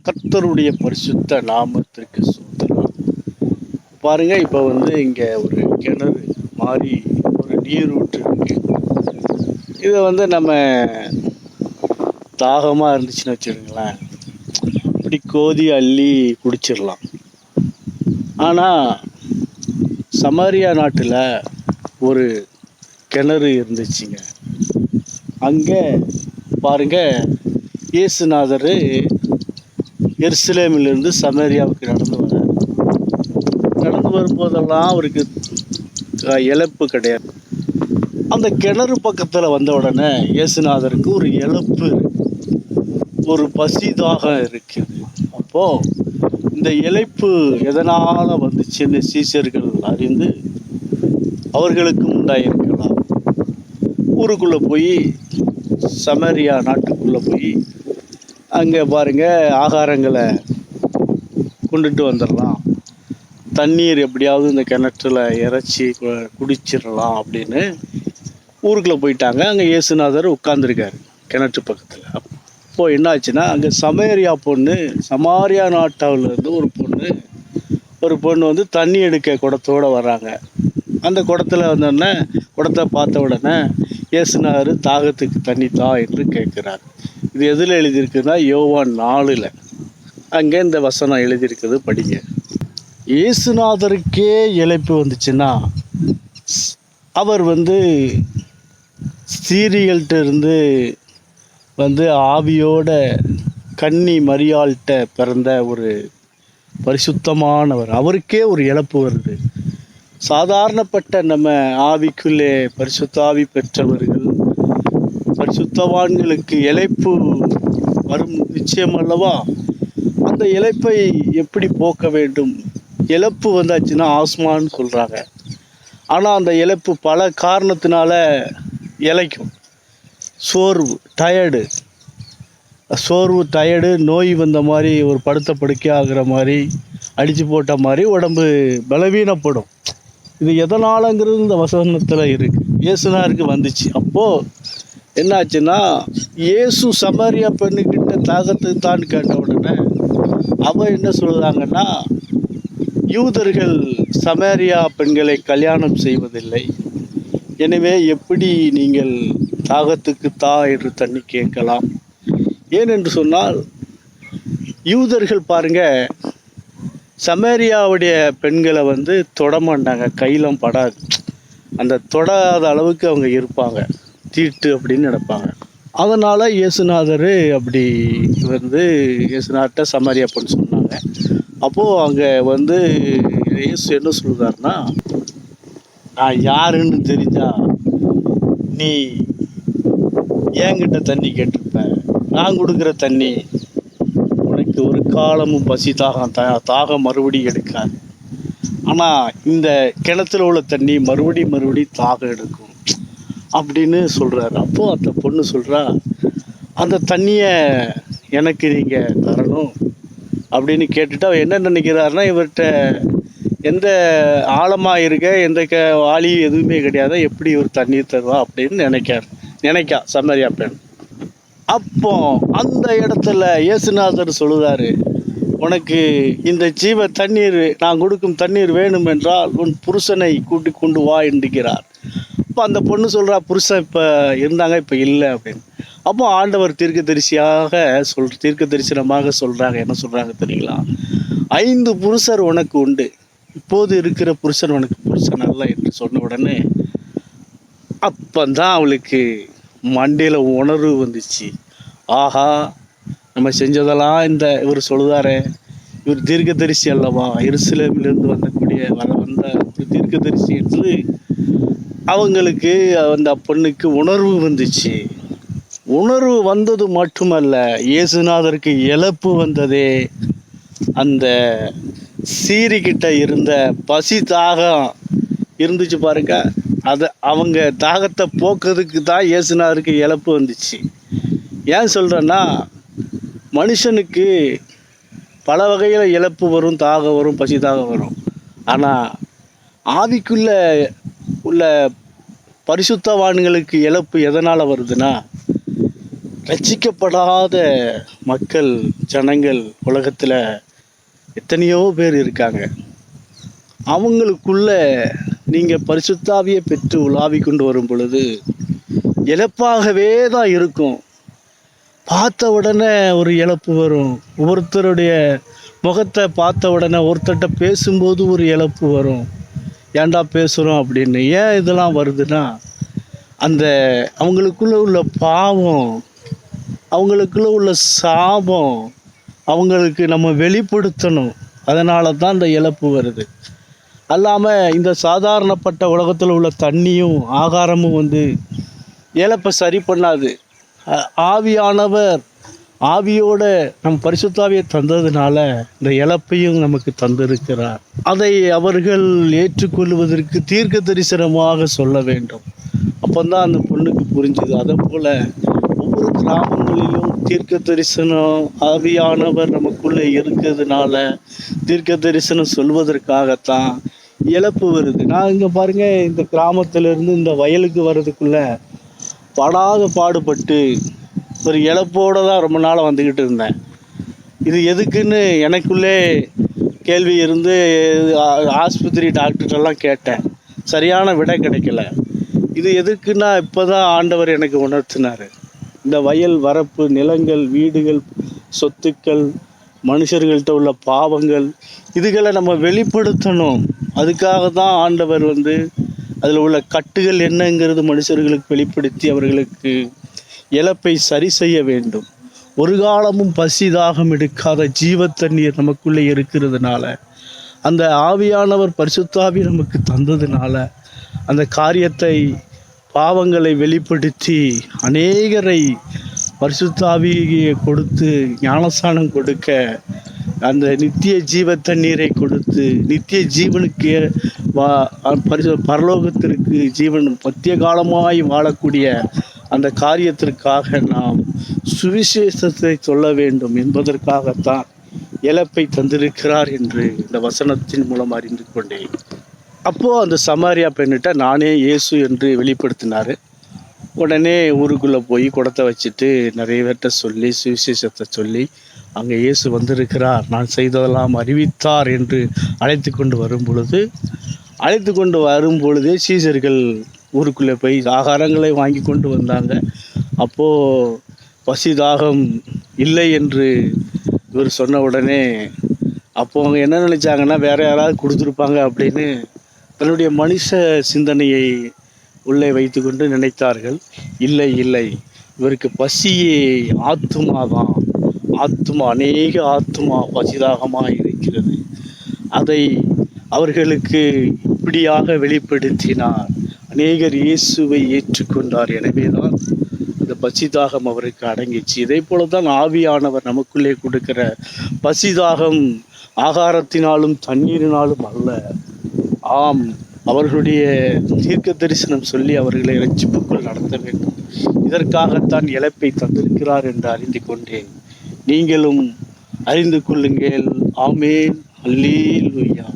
கர்த்தருடைய பரிசுத்த நாமத்திற்கு ஸ்தோத்திரம். பாருங்க, இப்போ இங்கே ஒரு கிணறு மாதிரி ஒரு நீரூற்று இருக்கு. இதை நம்ம தாகமாக இருந்துச்சுன்னு வச்சுருங்களேன், இப்படி கோதி அள்ளி குடிச்சிடலாம். ஆனால் சமாரியா நாட்டில் ஒரு கிணறு இருந்துச்சுங்க. அங்கே பாருங்க, இயேசுநாதர் எருசலேமிலிருந்து சமாரியாவுக்கு நடந்து வரும்போதெல்லாம் அவருக்கு இழப்பு கிடையாது. அந்த கிணறு பக்கத்தில் வந்த உடனே இயேசுநாதருக்கு ஒரு இழப்பு, ஒரு பசிதாக இருக்குது. அப்போது இந்த இழப்பு எதனால் வந்துச்சுன்னு சீஷர்கள் அறிந்து அவர்களுக்கு உண்டாயிருக்கலாம். ஊருக்குள்ளே போய், சமாரியா நாட்டுக்குள்ளே போய் அங்கே பாருங்கள், ஆகாரங்களை கொண்டுட்டு வந்துடலாம், தண்ணீர் எப்படியாவது இந்த கிணற்றில் இறைச்சி குடிச்சிடலாம் அப்படின்னு ஊருக்குள்ளே போயிட்டாங்க. அங்கே இயேசுநாதர் உட்கார்ந்துருக்காரு கிணற்று பக்கத்தில். அப்போது என்ன ஆச்சுன்னா, அங்கே சமாரியா நாட்டாவிலேருந்து ஒரு பொண்ணு தண்ணி எடுக்க குடத்தோடு வர்றாங்க. அந்த குடத்தில் வந்தோடனே, குடத்தை பார்த்த உடனே இயேசுநாதர் தாகத்துக்கு தண்ணி தா என்று கேட்குறார். இது எதில் எழுதியிருக்குன்னா யோவான் 4 அங்கே இந்த வசனம் எழுதியிருக்குது, படிங்க. இயேசுநாதருக்கே இழைப்பு வந்துச்சுன்னா, அவர் ஸ்திரீகள்கிட்ட இருந்து ஆவியோட கன்னி மரியாள்கிட்ட பிறந்த ஒரு பரிசுத்தமானவர், அவருக்கே ஒரு இழப்பு வருது. சாதாரணப்பட்ட நம்ம ஆவிக்குள்ளே பரிசுத்தாவி பெற்றவர்கள், பரிசுத்தவான்களுக்கு இழைப்பு வரும் நிச்சயம் அல்லவா? அந்த இழைப்பை எப்படி போக்க வேண்டும்? இழப்பு வந்தாச்சுன்னா ஆஸ்மான்னு சொல்கிறாங்க. ஆனால் அந்த இழப்பு பல காரணத்தினால இழைக்கும். சோர்வு, டயர்டு, நோய் வந்த மாதிரி, ஒரு படுத்த படுக்கை ஆகிற மாதிரி, அடித்து போட்ட மாதிரி உடம்பு பலவீனப்படும். இது எதனாலங்கிறது இந்த வசனத்தில் இருக்குது. இயேசுநாதருக்கு வந்துச்சு. அப்போது என்னாச்சுன்னா, இயேசு சமாரியா பெண்ணுக்கிட்ட தாகத்துக்கு தான் கேட்ட உடனே அவ என்ன சொல்கிறாங்கன்னா, யூதர்கள் சமாரியா பெண்களை கல்யாணம் செய்வதில்லை, எனவே எப்படி நீங்கள் தாகத்துக்கு தா என்று தண்ணி கேட்கலாம்? ஏனென்று சொன்னால், யூதர்கள் பாருங்க, சமாரியாவுடைய பெண்களை தொடமாட்டாங்க, கையிலும் படாது. அந்த தொடாத அளவுக்கு அவங்க இருப்பாங்க, தீட்டு அப்படின்னு நினைப்பாங்க. அதனால் இயேசுநாதர் அப்படி இயேசுநாதர்கிட்ட சமாரியா பெண் சொன்னாங்க. அப்போது அங்கே இயேசு என்ன சொல்கிறாருன்னா, நான் யாருன்னு தெரிஞ்சா நீ என்கிட்ட தண்ணி கேட்டிருப்ப, நான் கொடுக்குற தண்ணி உனக்கு ஒரு காலமும் பசி தாகம் மறுபடியும் எடுக்காது. ஆனால் இந்த கிணத்துல உள்ள தண்ணி மறுபடி தாகம் எடுக்கும் அப்படின்னு சொல்கிறாரு. அப்போது அந்த பொண்ணு சொல்கிறா, அந்த தண்ணியை எனக்கு நீங்கள் தரணும் அப்படின்னு கேட்டுட்டு அவர் என்ன நினைக்கிறாருன்னா, இவர்கிட்ட எந்த ஆழமாக இருக்க எந்த வாளி எதுவுமே கிடையாது, எப்படி ஒரு தண்ணீர் தருவா அப்படின்னு நினைக்கா சமாரியா பெண். அப்போ அந்த இடத்துல இயேசுநாதர் சொல்லுதாரு, உனக்கு இந்த ஜீவ தண்ணீர், நான் கொடுக்கும் தண்ணீர் வேணும் என்றால் உன் புருஷனை கூட்டி கொண்டு வா என்கிறார். அப்போ அந்த பொண்ணு சொல்கிறா, புருஷன் இப்போ இருந்தாங்க, இப்போ இல்லை அப்படின்னு. அப்போ ஆண்டவர் தீர்க்க தரிசனமாக சொல்கிறாங்க. என்ன சொல்கிறாங்க தெரியுங்களா? 5 புருஷர் உனக்கு உண்டு, இப்போது இருக்கிற புருஷன் உனக்கு புருஷன் அல்ல என்று சொன்ன உடனே அப்பந்தான் அவளுக்கு மண்டையில் உணர்வு வந்துச்சு. ஆஹா, நம்ம செஞ்சதெல்லாம் இவர் சொல்லுதாரே, இவர் தீர்க்கதரிசி அல்லவா, எருசலேமிலிருந்து வந்த ஒரு தீர்க்கதரிசி என்று அவங்களுக்கு, அந்த பொண்ணுக்கு உணர்வு வந்துச்சு. உணர்வு வந்தது மட்டுமல்ல, இயேசுநாதருக்கு இழப்பு வந்ததே அந்த சீரிக்கிட்ட இருந்த பசி தாகம் இருந்துச்சு பாருங்க. அவங்க தாகத்தை போக்குறதுக்கு தான் இயேசுநாதருக்கு இழப்பு வந்துச்சு. ஏன் சொல்கிறேன்னா, மனுஷனுக்கு பல வகையில் இழப்பு வரும், தாகம் வரும், பசி தாகம் வரும். ஆனால் ஆவிக்குள்ளே உள்ள பரிசுத்தவான்களுக்கு இழப்பு எதனால் வருதுன்னா, ரட்சிக்கப்படாத மக்கள் ஜனங்கள் உலகத்தில் எத்தனையோ பேர் இருக்காங்க. அவங்களுக்குள்ள நீங்கள் பரிசுத்தாவியை பெற்று உலாவி கொண்டு வரும் பொழுது இழப்பாகவே தான் இருக்கும். பார்த்த உடனே ஒரு இழப்பு வரும். ஒருத்தருடைய முகத்தை பார்த்த உடனே ஒருத்தர்கிட்ட பேசும்போது ஒரு இழப்பு வரும். ஏன்டா பேசுகிறோம் அப்படின்னு. ஏன் இதெல்லாம் வருதுன்னா, அந்த அவங்களுக்குள்ள உள்ள பாவம், அவங்களுக்குள்ள உள்ள சாபம் அவங்களுக்கு நம்ம வெளிப்படுத்தணும். அதனால தான் இந்த இழப்பு வருது. அல்லாமல் இந்த சாதாரணப்பட்ட உலகத்தில் உள்ள தண்ணியும் ஆகாரமும் இழப்பை சரி பண்ணாது. ஆவியானவர் ஆவியோட நம் பரிசுத்தாவியை தந்ததுனால இந்த இழப்பையும் நமக்கு தந்திருக்கிறார். அதை அவர்கள் ஏற்றுக்கொள்வதற்கு தீர்க்க தரிசனமாக சொல்ல வேண்டும். அப்போதான் அந்த பொண்ணுக்கு புரிஞ்சுது. அதே போல் ஒவ்வொரு கிராமங்களிலும் தீர்க்க தரிசனம் ஆவியானவர் நமக்குள்ளே இருக்கிறதுனால தீர்க்க தரிசனம் சொல்வதற்காகத்தான் இழப்பு வருது. நான் இங்கே பாருங்கள், இந்த கிராமத்திலேருந்து இந்த வயலுக்கு வர்றதுக்குள்ளே படாத பாடுபட்டு ஒரு இழப்போடு தான் ரொம்ப நாளாக வந்துக்கிட்டு இருந்தேன். இது எதுக்குன்னு எனக்குள்ளே கேள்வி இருந்து ஆஸ்பத்திரி டாக்டர்கிட்டலாம் கேட்டேன். சரியான விடை கிடைக்கல. இது எதுக்குன்னா இப்போ தான் ஆண்டவர் எனக்கு உணர்த்தினார். இந்த வயல் வரப்பு நிலங்கள் வீடுகள் சொத்துக்கள் மனுஷர்கள்ட்ட உள்ள பாவங்கள் இதுகளை நம்ம வெளிப்படுத்தணும். அதுக்காக தான் ஆண்டவர் அதில் உள்ள கட்டுகள் என்னங்கிறது மனுஷர்களுக்கு வெளிப்படுத்தி அவர்களுக்கு இழப்பை சரி செய்ய வேண்டும். ஒரு காலமும் பசி தாகம் எடுக்காத ஜீவ தண்ணீர் நமக்குள்ளே இருக்கிறதுனால, அந்த ஆவியானவர் பரிசுத்தாவி நமக்கு தந்ததுனால அந்த காரியத்தை பாவங்களை வெளிப்படுத்தி அநேகரை பரிசுத்தாவியை கொடுத்து ஞானஸ்தானம் கொடுக்க, அந்த நித்திய ஜீவ தண்ணீரை கொடுத்து நித்திய ஜீவனுக்கு பரலோகத்திற்கு ஜீவன் மத்திய காலமாய் வாழக்கூடிய அந்த காரியத்திற்காக நாம் சுவிசேஷத்தை சொல்ல வேண்டும் என்பதற்காகத்தான் இழப்பை தந்திருக்கிறார் என்று இந்த வசனத்தின் மூலம் அறிந்து கொண்டேன். அப்போது அந்த சமாரியா பெண்ணிட்ட நானே இயேசு என்று வெளிப்படுத்தினார். உடனே ஊருக்குள்ளே போய் குடத்தை வச்சுட்டு நிறைய பேர்கிட்ட சொல்லி சுவிசேஷத்தை சொல்லி அங்கே இயேசு வந்திருக்கிறார், நான் செய்ததெல்லாம் அறிவித்தார் என்று அழைத்து கொண்டு வரும் பொழுதே சீசர்கள் ஊருக்குள்ளே போய் ஆகாரங்களை வாங்கி கொண்டு வந்தாங்க. அப்போது பசிதாகம் இல்லை என்று இவர் சொன்ன உடனே அப்போது அவங்க என்ன நினச்சாங்கன்னா வேறு யாராவது கொடுத்துருப்பாங்க அப்படின்னு தன்னுடைய மனுஷ சிந்தனையை உள்ளே வைத்து கொண்டு நினைத்தார்கள். இல்லை, இவருக்கு பசியே ஆத்துமாதான். அநேக ஆத்துமா பசிதாகமாக இருக்கிறது. அதை அவர்களுக்கு இப்படியாக வெளிப்படுத்தினார். அநேகர் இயேசுவை ஏற்றுக்கொண்டார். எனவே தான் அந்த பசிதாகம் அவருக்கு அடங்கிச்சு. இதே போல தான் ஆவியானவர் நமக்குள்ளே கொடுக்கிற பசிதாகம் ஆகாரத்தினாலும் தண்ணீரினாலும் அல்ல. ஆம், அவர்களுடைய தீர்க்க தரிசனம் சொல்லி அவர்களை ரட்சிப்புக்குள் நடத்த வேண்டும். இதற்காகத்தான் இழப்பை தந்திருக்கிறார் என்று அறிந்து கொண்டேன். நீங்களும் அறிந்து கொள்ளுங்கள். ஆமென். அல்லேலூயா.